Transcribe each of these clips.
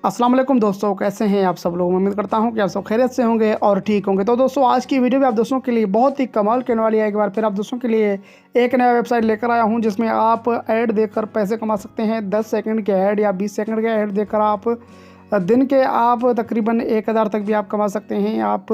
अस्सलाम वालेकुम दोस्तों, कैसे हैं आप सब लोग। उम्मीद करता हूं कि आप सब खैरियत से होंगे और ठीक होंगे। तो दोस्तों आज की वीडियो में आप दोस्तों के लिए बहुत ही कमाल करने वाली है। एक बार फिर आप दोस्तों के लिए एक नया वेबसाइट लेकर आया हूं जिसमें आप ऐड देकर पैसे कमा सकते हैं। 10 सेकंड के ऐड या 20 सेकंड के ऐड देकर आप दिन के आप तकरीबन 1000 तक भी आप कमा सकते हैं। आप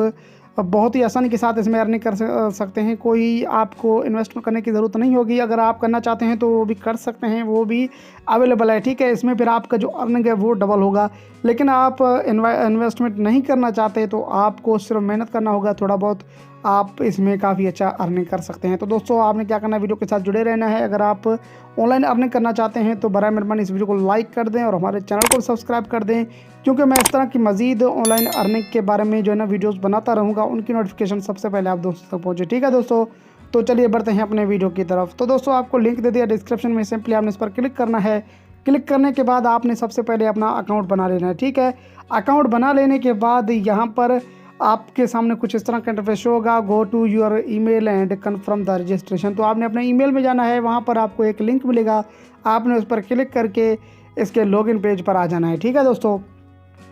बहुत ही आसानी के साथ इसमें अर्निंग कर सकते हैं। कोई आपको इन्वेस्टमेंट करने की ज़रूरत नहीं होगी। अगर आप करना चाहते हैं तो वो भी कर सकते हैं, वो भी अवेलेबल है। ठीक है, इसमें फिर आपका जो अर्निंग है वो डबल होगा। लेकिन आप इन्वेस्टमेंट नहीं करना चाहते तो आपको सिर्फ मेहनत करना होगा थोड़ा बहुत, आप इसमें काफ़ी अच्छा अर्निंग कर सकते हैं। तो दोस्तों आपने क्या करना है, वीडियो के साथ जुड़े रहना है। अगर आप ऑनलाइन अर्निंग करना चाहते हैं तो बराए मेहरबानी इस वीडियो को लाइक कर दें और हमारे चैनल को सब्सक्राइब कर दें, क्योंकि मैं इस तरह की मज़ीद ऑनलाइन अर्निंग के बारे में जो है ना वीडियोस बनाता रहूँगा। उनकी नोटिफिकेशन सबसे पहले आप दोस्तों तक पहुँचे। ठीक है दोस्तों, तो चलिए बढ़ते हैं अपने वीडियो की तरफ। तो दोस्तों आपको लिंक दे दिया डिस्क्रिप्शन में, सिंपली आपने इस पर क्लिक करना है। क्लिक करने के बाद आपने सबसे पहले अपना अकाउंट बना लेना है। ठीक है, अकाउंट बना लेने के बाद यहाँ पर आपके सामने कुछ इस तरह का इंटरफेस होगा। Go to your email and confirm the registration. तो आपने अपने ईमेल में जाना है, वहाँ पर आपको एक लिंक मिलेगा, आपने उस पर क्लिक करके इसके लॉगिन पेज पर आ जाना है। ठीक है दोस्तों,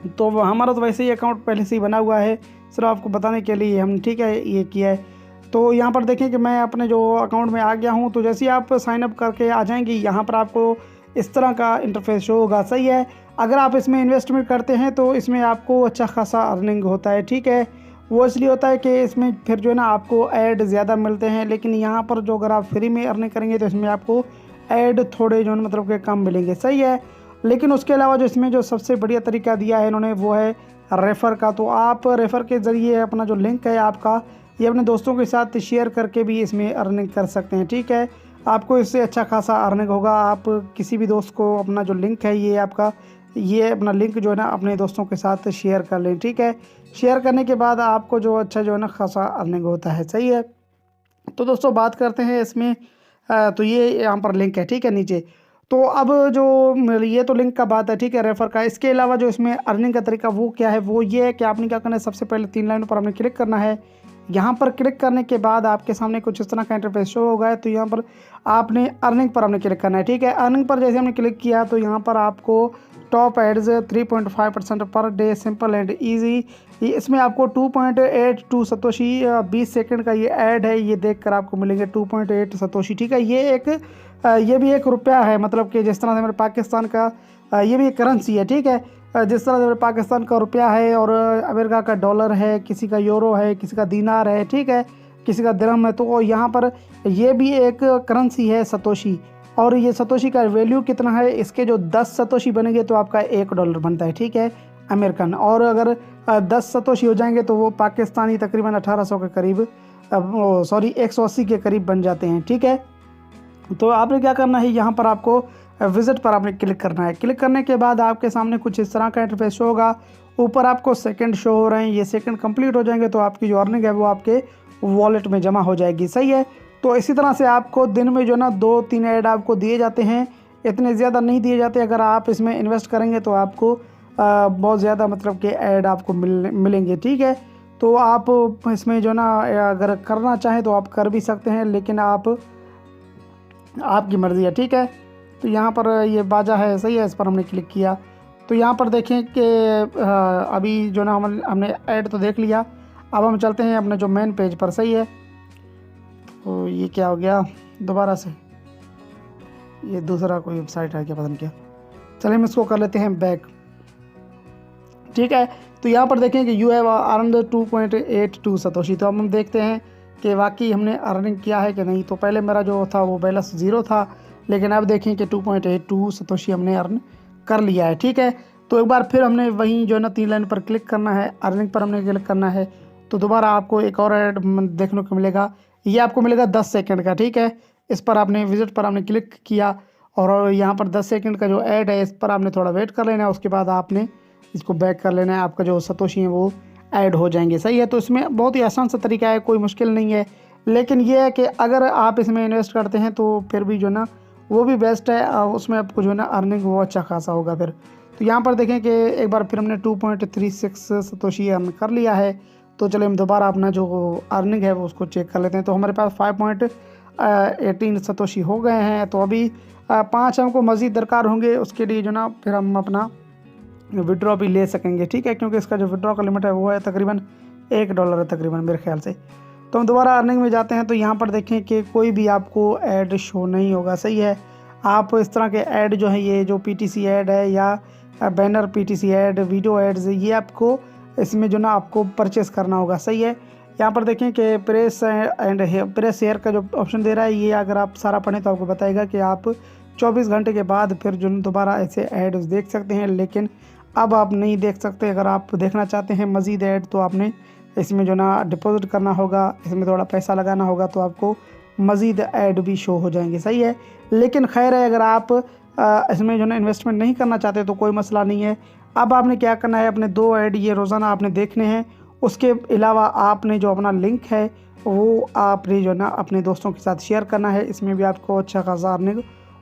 तो हमारा तो वैसे ही अकाउंट पहले से ही बना हुआ है, सिर्फ आपको बताने के लिए हम ठीक है ये किया है। तो यहाँ पर देखें कि मैं अपने जो अकाउंट में आ गया हूँ। तो जैसे ही आप साइन अप करके आ जाएंगे, यहाँ पर आपको इस तरह का इंटरफेस शो होगा। सही है, अगर आप इसमें इन्वेस्टमेंट करते हैं तो इसमें आपको अच्छा खासा अर्निंग होता है। ठीक है, वो इसलिए होता है कि इसमें फिर जो है ना आपको ऐड ज़्यादा मिलते हैं। लेकिन यहाँ पर जो अगर आप फ्री में अर्निंग करेंगे तो इसमें आपको ऐड थोड़े जो है मतलब कि कम मिलेंगे। सही है, लेकिन उसके अलावा जो इसमें जो सबसे बढ़िया तरीका दिया है इन्होंने वो है रेफ़र का। तो आप रेफ़र के ज़रिए अपना जो लिंक है आपका, ये अपने दोस्तों के साथ शेयर करके भी इसमें अर्निंग कर सकते हैं। ठीक है, आपको इससे अच्छा खासा अर्निंग होगा। आप किसी भी दोस्त को अपना जो लिंक है ये अपना लिंक जो है ना अपने दोस्तों के साथ शेयर कर लें। ठीक है, शेयर करने के बाद आपको जो अच्छा जो है ना खासा अर्निंग होता है। सही है, तो दोस्तों बात करते हैं इसमें तो ये यहाँ पर लिंक है। ठीक है, नीचे तो अब जो ये तो लिंक का बात है। ठीक है, रेफ़र का। इसके अलावा जो इसमें अर्निंग का तरीका वो क्या है, वो ये है कि आपने क्या करना है, सबसे पहले 3 लाइनों पर आपने क्लिक करना है। यहाँ पर क्लिक करने के बाद आपके सामने कुछ इस तरह का इंटरफेस शो होगा। तो यहाँ पर आपने अर्निंग पर आपने क्लिक करना है। ठीक है, अर्निंग पर जैसे हमने क्लिक किया तो यहाँ पर आपको top ads 3.5% per day, simple and easy. इसमें आपको 2.82 सतोशी 20 सेकंड का ये ऐड है, ये देखकर आपको मिलेंगे 2.8 सतोशी। ठीक है, ये भी एक रुपया है, मतलब कि जिस तरह से हमारे पाकिस्तान का ये भी एक करेंसी है। ठीक है, जिस तरह से हमारे पाकिस्तान का रुपया है और अमेरिका का डॉलर है, किसी का यूरो है, किसी का दीनार है, ठीक है, किसी का दिरहम है। तो यहाँ पर ये भी एक करेंसी है सतोशी, और ये सतोशी का वैल्यू कितना है, इसके जो 10 सतोशी बनेंगे तो आपका $1 बनता है। ठीक है, अमेरिकन। और अगर 10 सतोशी हो जाएंगे तो वो पाकिस्तानी तकरीबन 1800 के करीब, 180 के करीब बन जाते हैं। ठीक है, तो आपने क्या करना है, यहाँ पर आपको विज़िट पर आपने क्लिक करना है। क्लिक करने के बाद आपके सामने कुछ इस तरह का इंटरफेस शो होगा। ऊपर आपको सेकंड शो हो रहे हैं, ये सेकंड कंप्लीट हो जाएंगे तो आपकी जो अर्निंग है वो आपके वॉलेट में जमा हो जाएगी। सही है, तो इसी तरह से आपको दिन में जो ना 2-3 ऐड आपको दिए जाते हैं, इतने ज़्यादा नहीं दिए जाते। अगर आप इसमें इन्वेस्ट करेंगे तो आपको बहुत ज़्यादा मतलब कि ऐड आपको मिलेंगे। ठीक है, तो आप इसमें जो ना अगर करना चाहें तो आप कर भी सकते हैं, लेकिन आपकी मर्ज़ी है। ठीक है, तो यहाँ पर ये बाजा है। सही है, इस पर हमने क्लिक किया तो यहाँ पर देखें कि अभी जो ना हमने ऐड तो देख लिया। अब हम चलते हैं अपने जो मेन पेज पर। सही है, तो ये क्या हो गया दोबारा से, ये दूसरा कोई वेबसाइट है क्या, पता नहीं क्या। चलिए हम इसको कर लेते हैं बैक। ठीक है, तो यहाँ पर देखें कि यू हैव अर्नड 2.82 सतोशी। तो अब हम देखते हैं कि वाकई हमने अर्निंग किया है कि नहीं। तो पहले मेरा जो था वो बैलेंस 0 था, लेकिन अब देखें कि 2.82 सतोशी हमने अर्न कर लिया है। ठीक है, तो एक बार फिर हमने वहीं जो है ना 3 लाइन पर क्लिक करना है, अर्निंग पर हमने क्लिक करना है। तो दोबारा आपको एक और ऐड देखने को मिलेगा, ये आपको मिलेगा 10 सेकंड का। ठीक है, इस पर आपने विजिट पर आपने क्लिक किया और यहाँ पर 10 सेकंड का जो ऐड है इस पर आपने थोड़ा वेट कर लेना है। उसके बाद आपने इसको बैक कर लेना है, आपका जो सतोशी है वो ऐड हो जाएंगे। सही है, तो इसमें बहुत ही आसान सा तरीका है, कोई मुश्किल नहीं है। लेकिन ये है कि अगर आप इसमें इन्वेस्ट करते हैं तो फिर भी जो ना वो भी बेस्ट है, उसमें आपको जो है ना अर्निंग वो अच्छा खासा होगा फिर। तो यहाँ पर देखें कि एक बार फिर हमने 2.36 सतोशी अर्न कर लिया है। तो चलिए हम दोबारा अपना जो अर्निंग है वो उसको चेक कर लेते हैं। तो हमारे पास 5.18 सतोशी हो गए हैं। तो अभी 5 हमको मज़ीद दरकार होंगे, उसके लिए जो ना फिर हम अपना विड्रॉ भी ले सकेंगे, ठीक है, क्योंकि इसका जो विड्रॉ का लिमिट है वो है तकरीबन $1 है तकरीबन मेरे ख्याल से। तो हम दोबारा अर्निंग में जाते हैं तो यहाँ पर देखें कि कोई भी आपको ऐड शो नहीं होगा, सही है। आप इस तरह के ऐड जो है, ये जो पीटीसी ऐड है या banner PTC ad, video ads, ये आपको इसमें जो ना आपको परचेस करना होगा, सही है। यहाँ पर देखें कि प्रेस शेयर का जो ऑप्शन दे रहा है, ये अगर आप सारा पढ़ें तो आपको बताएगा कि आप 24 घंटे के बाद फिर जो दोबारा ऐसे ऐड देख सकते हैं, लेकिन अब आप नहीं देख सकते। अगर आप देखना चाहते हैं मज़ीद ऐड तो आपने इसमें जो ना डिपॉजिट करना होगा, इसमें थोड़ा पैसा लगाना होगा तो आपको मज़ीद ऐड भी शो हो जाएंगे, सही है। लेकिन खैर है, अगर आप इसमें जो ना इन्वेस्टमेंट नहीं करना चाहते तो कोई मसला नहीं है। अब आपने क्या करना है, अपने 2 ऐड ये रोज़ाना आपने देखने हैं। उसके अलावा आपने जो अपना लिंक है वो आपने जो ना अपने दोस्तों के साथ शेयर करना है, इसमें भी आपको अच्छा खासा अर्निंग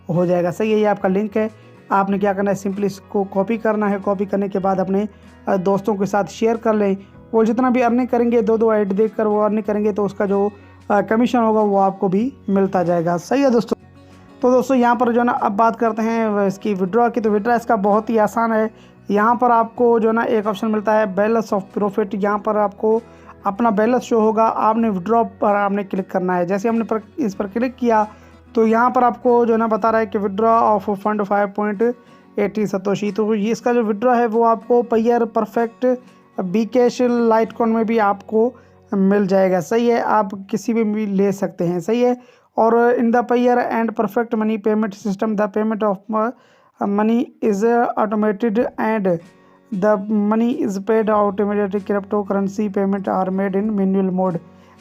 हो जाएगा, सही है। ये आपका लिंक है, आपने क्या करना है, सिंपली इसको कॉपी करना है। कॉपी करने के बाद अपने दोस्तों के साथ शेयर कर लें। वो जितना भी अर्निंग करेंगे, 2 ऐड देखकर वो अर्निंग करेंगे तो उसका जो कमीशन होगा वो आपको भी मिलता जाएगा, सही है दोस्तों। तो दोस्तों यहाँ पर जो ना अब बात करते हैं इसकी विड्रॉ की। तो विड्रॉ इसका बहुत ही आसान है। यहाँ पर आपको जो ना एक ऑप्शन मिलता है बैलेंस ऑफ प्रॉफिट। यहाँ पर आपको अपना बैलेंस शो होगा, आपने विड्रॉ पर आपने क्लिक करना है। जैसे हमने इस पर क्लिक किया तो यहाँ पर आपको जो ना बता रहा है कि विड्रॉ ऑफ फंड 5.80 सतोशी। तो ये इसका जो विड्रॉ है वो आपको Payeer, Perfect, B cash, Litecoin में भी आपको मिल जाएगा, सही है। आप किसी भी ले सकते हैं, सही है। और in the Payeer and Perfect Money payment system the payment of money is automated and the money is paid out immediately. Cryptocurrency payment are made in manual mode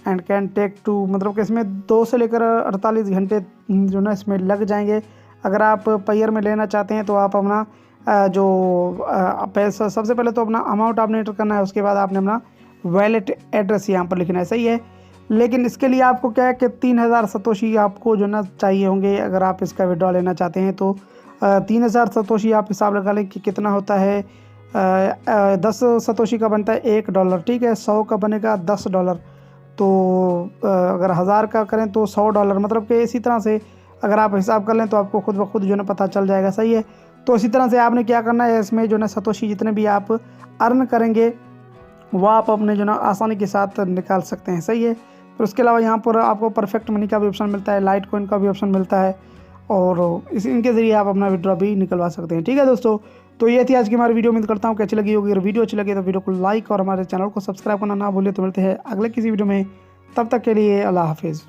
and can take to, मतलब कि इसमें 2 से लेकर 48 घंटे जो ना इसमें लग जाएंगे। अगर आप पेयर में लेना चाहते हैं तो आप अपना जो पैसा, सबसे पहले तो अपना अमाउंट आपने एंटर करना है, उसके बाद आपने अपना वैलेट एड्रेस यहाँ पर लिखना है, सही है। लेकिन इसके लिए आपको क्या है कि 3000 सतोशी आपको जो ना चाहिए होंगे। अगर आप इसका विड्रॉ लेना चाहते हैं तो 3000 सतोशी आप हिसाब लगा लें कि कितना होता है। 10 सतोशी का बनता है $1, ठीक है। 100 का बनेगा $10। तो अगर 1000 का करें तो $100, मतलब कि इसी तरह से अगर आप हिसाब कर लें तो आपको खुद ब खुद जो ना पता चल जाएगा, सही है। तो इसी तरह से आपने क्या करना है, इसमें जो ना सतोशी जितने भी आप अर्न करेंगे वो आप अपने जो ना आसानी के साथ निकाल सकते हैं, सही है। फिर उसके अलावा यहाँ पर आपको परफेक्ट मनी का भी ऑप्शन मिलता है, लाइट कॉइन का भी ऑप्शन मिलता है, और इनके ज़रिए आप अपना विड्रॉ भी निकलवा सकते हैं, ठीक है दोस्तों। तो ये थी आज की हमारी वीडियो। उम्मीद करता हूँ कि अच्छी लगी होगी। अगर वीडियो अच्छी लगी तो वीडियो को लाइक और हमारे चैनल को सब्सक्राइब करना ना भूलिए। तो मिलते हैं अगले किसी वीडियो में, तब तक के लिए अल्लाह हाफिज़।